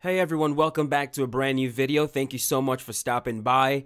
Hey everyone, welcome back to a brand new video. Thank you so much for stopping by.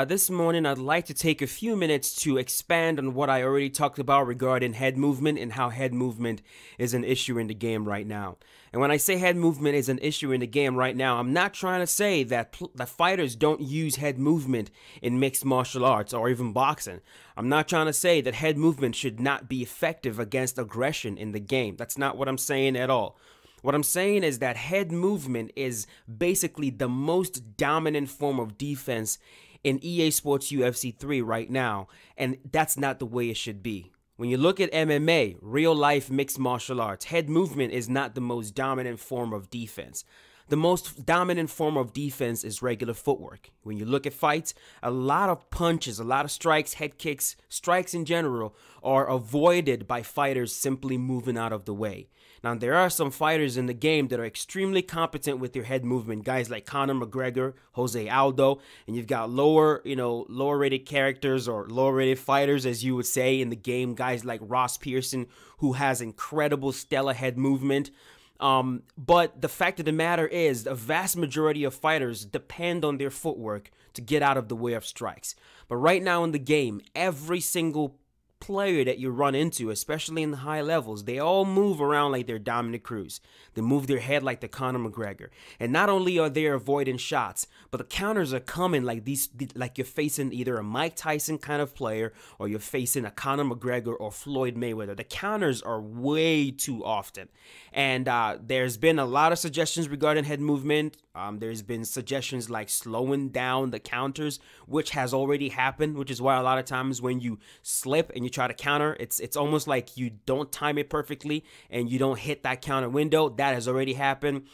This morning I'd like to take a few minutes to expand on what I already talked about regarding head movement and how head movement is an issue in the game right now. And when I say head movement is an issue in the game right now, I'm not trying to say that fighters don't use head movement in mixed martial arts or even boxing. I'm not trying to say that head movement should not be effective against aggression in the game. That's not what I'm saying at all. What I'm saying is that head movement is basically the most dominant form of defense in EA Sports UFC 3 right now, and that's not the way it should be. When you look at MMA, real life mixed martial arts, head movement is not the most dominant form of defense. The most dominant form of defense is regular footwork. When you look at fights, a lot of punches, a lot of strikes, head kicks, strikes in general are avoided by fighters simply moving out of the way. Now, there are some fighters in the game that are extremely competent with their head movement, guys like Conor McGregor, Jose Aldo, and you've got lower rated characters or lower rated fighters, as you would say in the game, guys like Ross Pearson, who has incredible stellar head movement. But the fact of the matter is, the vast majority of fighters depend on their footwork to get out of the way of strikes. But right now in the game, every single player that you run into, especially in the high levels, they all move around like they're Dominic Cruz. They move their head like they're Conor McGregor. And not only are they avoiding shots, but the counters are coming like like you're facing either a Mike Tyson kind of player or you're facing a Conor McGregor or Floyd Mayweather. The counters are way too often. And there's been a lot of suggestions regarding head movement. There's been suggestions like slowing down the counters, which has already happened, which is why a lot of times when you slip and you try to counter, it's almost like you don't time it perfectly and you don't hit that counter window. That has already happened.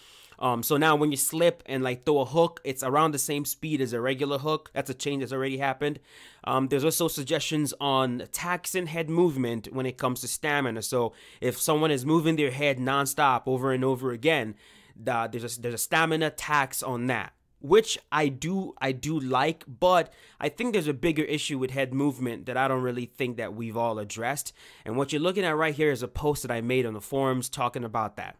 So now when you slip and like throw a hook, it's around the same speed as a regular hook. That's a change that's already happened. There's also suggestions on taxing head movement when it comes to stamina. So if someone is moving their head nonstop over and over again, there's a stamina tax on that, which I do like, but I think there's a bigger issue with head movement that I don't really think that we've all addressed. And what you're looking at right here is a post that I made on the forums talking about that.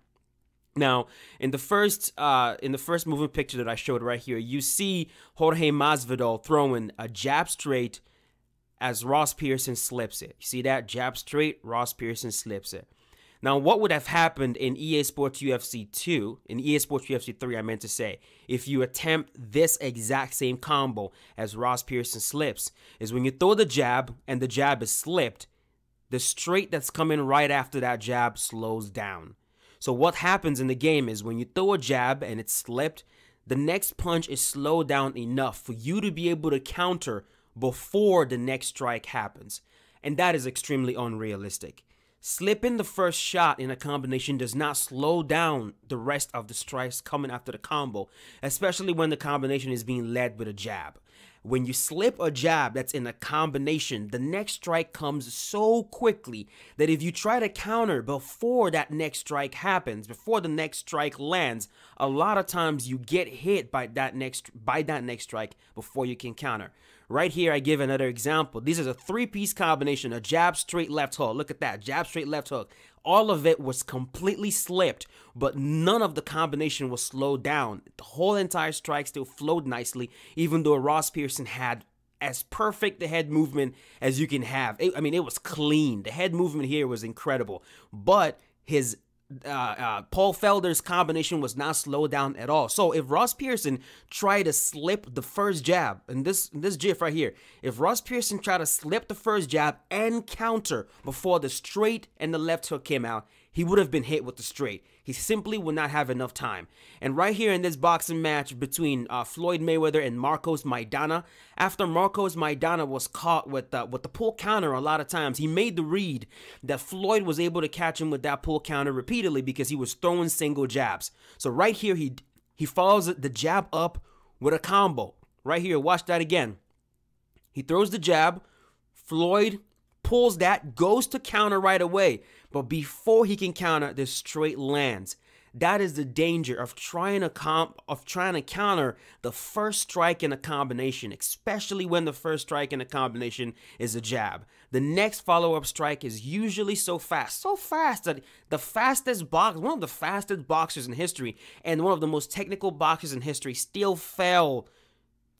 Now, in the first movement picture that I showed right here, you see Jorge Masvidal throwing a jab straight as Ross Pearson slips it. You see that? Jab straight, Ross Pearson slips it. Now, what would have happened in EA Sports UFC 2, in EA Sports UFC 3, I meant to say, if you attempt this exact same combo as Ross Pearson slips, is when you throw the jab and the jab is slipped, the straight that's coming right after that jab slows down. So what happens in the game is when you throw a jab and it's slipped, the next punch is slowed down enough for you to be able to counter before the next strike happens. And that is extremely unrealistic. Slipping the first shot in a combination does not slow down the rest of the strikes coming after the combo, especially when the combination is being led with a jab. When you slip a jab that's in a combination, the next strike comes so quickly that if you try to counter before that next strike happens, before the next strike lands, a lot of times you get hit by that next strike before you can counter. Right here, I give another example. This is a three-piece combination, a jab, straight, left hook. Look at that, jab, straight, left hook. All of it was completely slipped, but none of the combination was slowed down. The whole entire strike still flowed nicely, even though Ross Pearson had as perfect the head movement as you can have. I mean, it was clean. The head movement here was incredible, but his Paul Felder's combination was not slowed down at all. So if Ross Pearson tried to slip the first jab, in this GIF right here, if Ross Pearson tried to slip the first jab and counter before the straight and the left hook came out, he would have been hit with the straight. He simply would not have enough time. And right here in this boxing match between Floyd Mayweather and Marcos Maidana, after Marcos Maidana was caught with the pull counter a lot of times, he made the read that Floyd was able to catch him with that pull counter repeatedly because he was throwing single jabs. So right here, he follows the jab up with a combo. Right here, watch that again. He throws the jab, Floyd pulls that, goes to counter right away. But before he can counter, the straight lands. That is the danger of trying to counter the first strike in a combination, especially when the first strike in a combination is a jab. The next follow-up strike is usually so fast that one of the fastest boxers in history and one of the most technical boxers in history still fell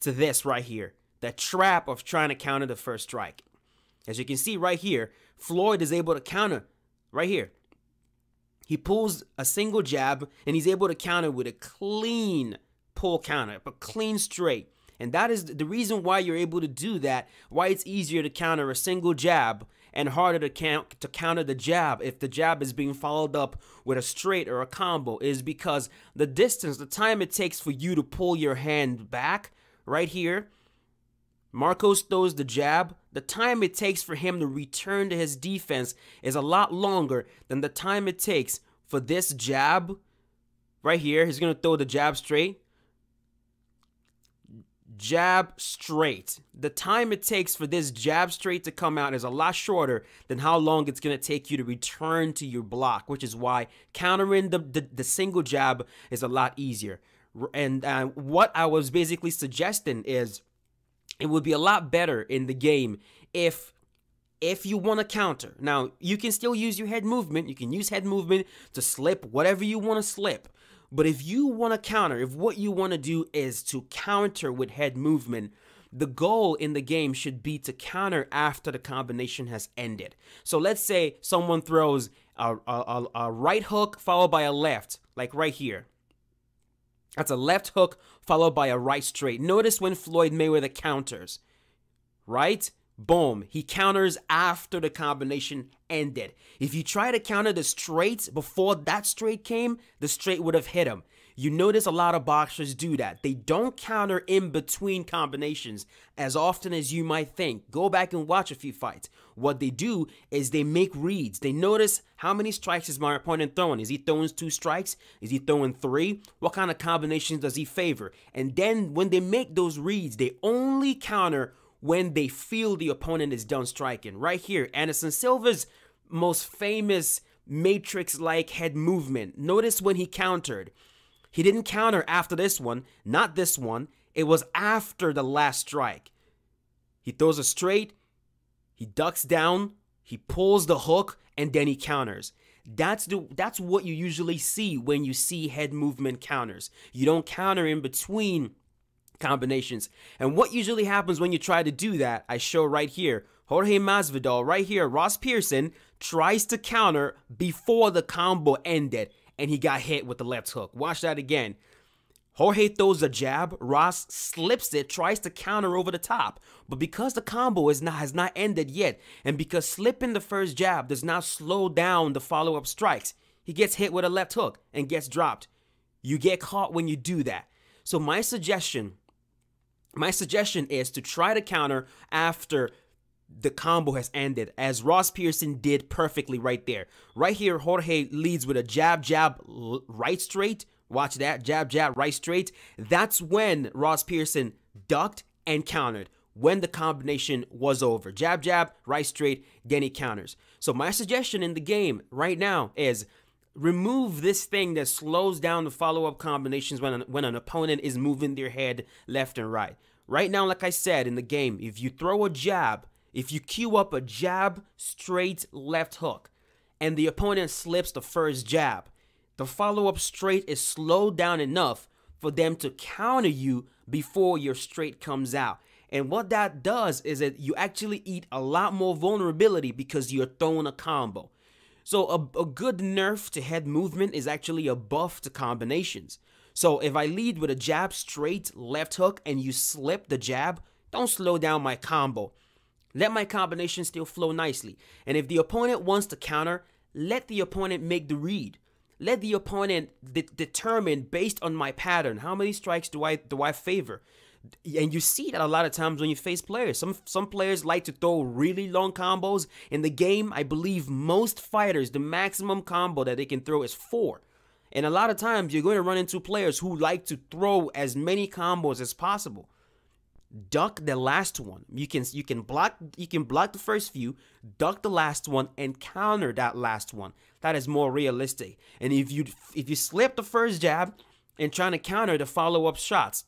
to this right here, the trap of trying to counter the first strike. As you can see right here, Floyd is able to counter right here. He pulls a single jab and he's able to counter with a clean pull counter, but clean straight. And that is the reason why you're able to do that, why it's easier to counter a single jab and harder to counter the jab if the jab is being followed up with a straight or a combo, is because the distance, the time it takes for you to pull your hand back right here. Marcos throws the jab. The time it takes for him to return to his defense is a lot longer than the time it takes for this jab right here. He's going to throw the jab straight. Jab straight. The time it takes for this jab straight to come out is a lot shorter than how long it's going to take you to return to your block, which is why countering the single jab is a lot easier. And what I was basically suggesting is, it would be a lot better in the game if you want to counter. Now, you can still use your head movement. You can use head movement to slip whatever you want to slip. But if you want to counter, if what you want to do is to counter with head movement, the goal in the game should be to counter after the combination has ended. So let's say someone throws a right hook followed by a left, like right here. That's a left hook followed by a right straight. Notice when Floyd Mayweather counters, right? Boom. He counters after the combination ended. If you try to counter the straight before that straight came, the straight would have hit him. You notice a lot of boxers do that. They don't counter in between combinations as often as you might think. Go back and watch a few fights. What they do is they make reads. They notice how many strikes is my opponent throwing. Is he throwing 2 strikes? Is he throwing 3? What kind of combinations does he favor? And then when they make those reads, they only counter when they feel the opponent is done striking. Right here, Anderson Silva's most famous matrix-like head movement. Notice when he countered. He didn't counter after this one, not this one. It was after the last strike. He throws a straight, he ducks down, he pulls the hook, and then he counters. That's what you usually see when you see head movement counters. You don't counter in between combinations. And what usually happens when you try to do that, I show right here. Jorge Masvidal, right here, Ross Pearson tries to counter before the combo ended, and he got hit with the left hook. Watch that again. Jorge throws a jab, Ross slips it, tries to counter over the top. But because the combo has not ended yet, and because slipping the first jab does not slow down the follow-up strikes, he gets hit with a left hook and gets dropped. You get caught when you do that. So my suggestion is to try to counter after the combo has ended, as Ross Pearson did perfectly right there. Right here, Jorge leads with a jab, jab, right straight. Watch that, jab, jab, right straight. That's when Ross Pearson ducked and countered, when the combination was over. Jab, jab, right straight, then he counters. So my suggestion in the game right now is remove this thing that slows down the follow-up combinations when an opponent is moving their head left and right. Right now, like I said in the game, if you throw a jab, if you queue up a jab, straight, left hook, and the opponent slips the first jab, the follow-up straight is slowed down enough for them to counter you before your straight comes out. And what that does is that you actually eat a lot more vulnerability because you're throwing a combo. So a good nerf to head movement is actually a buff to combinations. So if I lead with a jab, straight, left hook, and you slip the jab, don't slow down my combo. Let my combination still flow nicely. And if the opponent wants to counter, let the opponent make the read. Let the opponent determine based on my pattern, how many strikes do I favor. And you see that a lot of times when you face players. Some players like to throw really long combos. In the game, I believe most fighters, the maximum combo that they can throw is 4. And a lot of times you're going to run into players who like to throw as many combos as possible. duck the last one. You can block the first few, duck the last one, and counter that last one. That is more realistic. And if you slip the first jab and trying to counter the follow-up shots,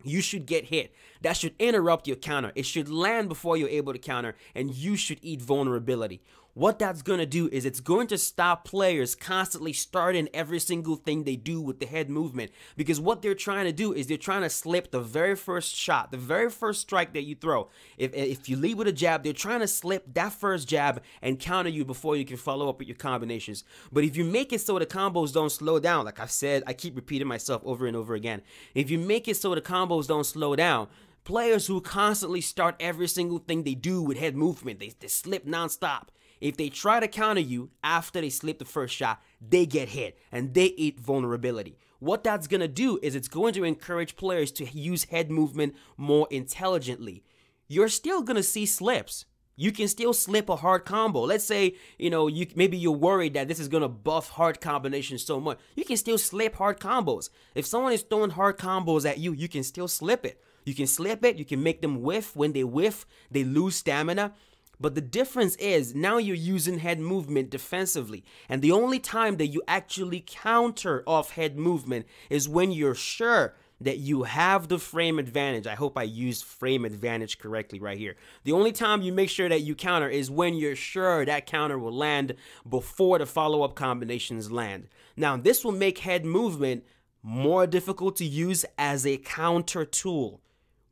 you should get hit. That should interrupt your counter. It should land before you're able to counter, and you should eat vulnerability. What that's going to do is it's going to stop players constantly starting every single thing they do with the head movement, because what they're trying to do is they're trying to slip the very first shot, the very first strike that you throw. If you lead with a jab, they're trying to slip that first jab and counter you before you can follow up with your combinations. But if you make it so the combos don't slow down, like I've said, I keep repeating myself over and over again. If you make it so the combos don't slow down, players who constantly start every single thing they do with head movement, they slip nonstop. If they try to counter you after they slip the first shot, they get hit and they eat vulnerability. What that's going to do is it's going to encourage players to use head movement more intelligently. You're still going to see slips. You can still slip a hard combo. Let's say, maybe you're worried that this is going to buff hard combinations so much. You can still slip hard combos. If someone is throwing hard combos at you, you can still slip it. You can slip it. You can make them whiff. When they whiff, they lose stamina. But the difference is now you're using head movement defensively. And the only time that you actually counter off head movement is when you're sure that you have the frame advantage. I hope I used frame advantage correctly right here. The only time you make sure that you counter is when you're sure that counter will land before the follow-up combinations land. Now, this will make head movement more difficult to use as a counter tool,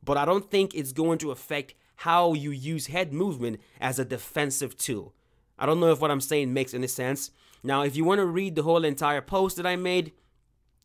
but I don't think it's going to affect how you use head movement as a defensive tool. I don't know if what I'm saying makes any sense. Now, if you want to read the whole entire post that I made,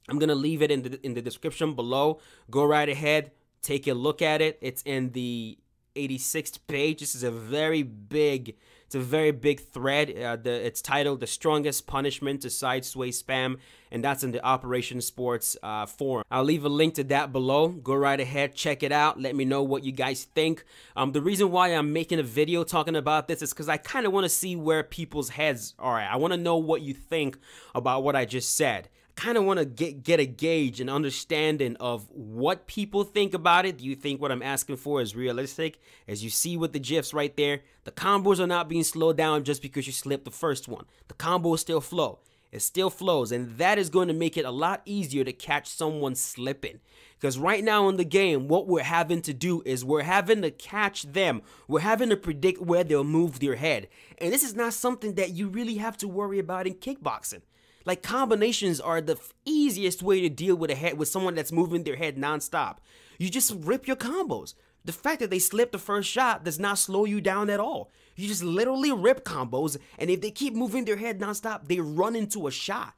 I'm going to leave it in the description below. Go right ahead, take a look at it. It's in the 86th page. This is a very big thread. It's titled "The Strongest Punishment to Sidesway Spam," and that's in the Operation Sports forum. I'll leave a link to that below. Go right ahead, check it out. Let me know what you guys think. The reason why I'm making a video talking about this is because I kind of want to see where people's heads are at. I want to know what you think about what I just said. Kind of want to get a gauge and understanding of what people think about it. Do you think what I'm asking for is realistic? As you see with the GIFs right there, the combos are not being slowed down just because you slipped the first one. The combos still flow. It still flows, and that is going to make it a lot easier to catch someone slipping. Because right now in the game, what we're having to do is we're having to catch them. We're having to predict where they'll move their head. And this is not something that you really have to worry about in kickboxing. Like, combinations are the easiest way to deal with someone that's moving their head nonstop. You just rip your combos. The fact that they slip the first shot does not slow you down at all. You just literally rip combos, and if they keep moving their head nonstop, they run into a shot.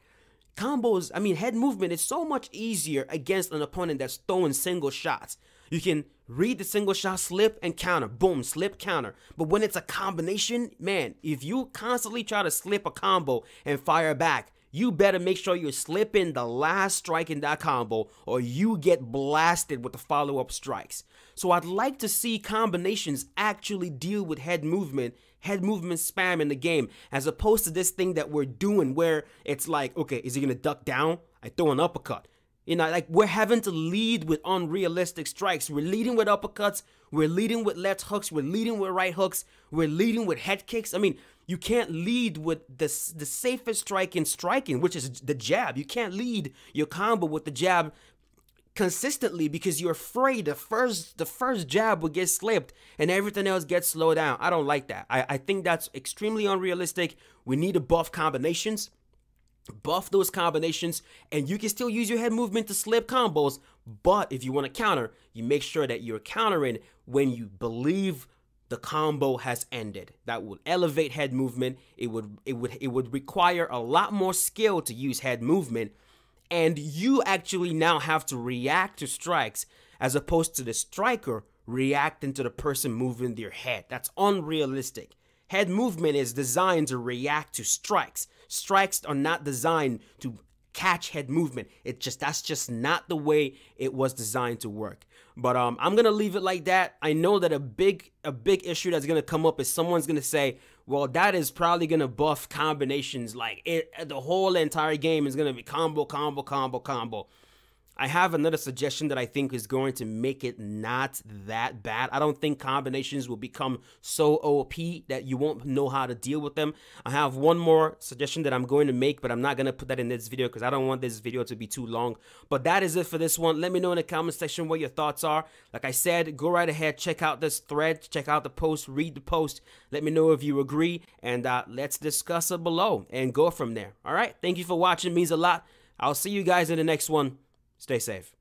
Combos, head movement is so much easier against an opponent that's throwing single shots. You can read the single shot, slip, and counter. Boom, slip, counter. But when it's a combination, man, if you constantly try to slip a combo and fire back, you better make sure you're slipping the last strike in that combo, or you get blasted with the follow-up strikes. So I'd like to see combinations actually deal with head movement spam in the game, as opposed to this thing that we're doing where it's like, okay, is he gonna duck down? I throw an uppercut. Like, we're having to lead with unrealistic strikes. We're leading with uppercuts. We're leading with left hooks. We're leading with right hooks. We're leading with head kicks. You can't lead with the safest strike in striking, which is the jab. You can't lead your combo with the jab consistently because you're afraid the first jab will get slipped and everything else gets slowed down. I don't like that. I think that's extremely unrealistic. We need to buff combinations. Buff those combinations, and you can still use your head movement to slip combos. But if you want to counter, you make sure that you're countering when you believe the combo has ended. That would elevate head movement. It would require a lot more skill to use head movement, and you actually now have to react to strikes as opposed to the striker reacting to the person moving their head. That's unrealistic. Head movement is designed to react to strikes. Strikes are not designed to catch head movement. That's just not the way it was designed to work. But I'm gonna leave it like that. I know that a big issue that's gonna come up is someone's gonna say, well, that is probably gonna buff combinations. Like, the whole entire game is gonna be combo, combo, combo, combo. I have another suggestion that I think is going to make it not that bad. I don't think combinations will become so OP that you won't know how to deal with them. I have one more suggestion that I'm going to make, but I'm not going to put that in this video because I don't want this video to be too long. But that is it for this one. Let me know in the comment section what your thoughts are. Like I said, go right ahead, check out this thread, check out the post, read the post. Let me know if you agree, and let's discuss it below and go from there. All right? Thank you for watching. It means a lot. I'll see you guys in the next one. Stay safe.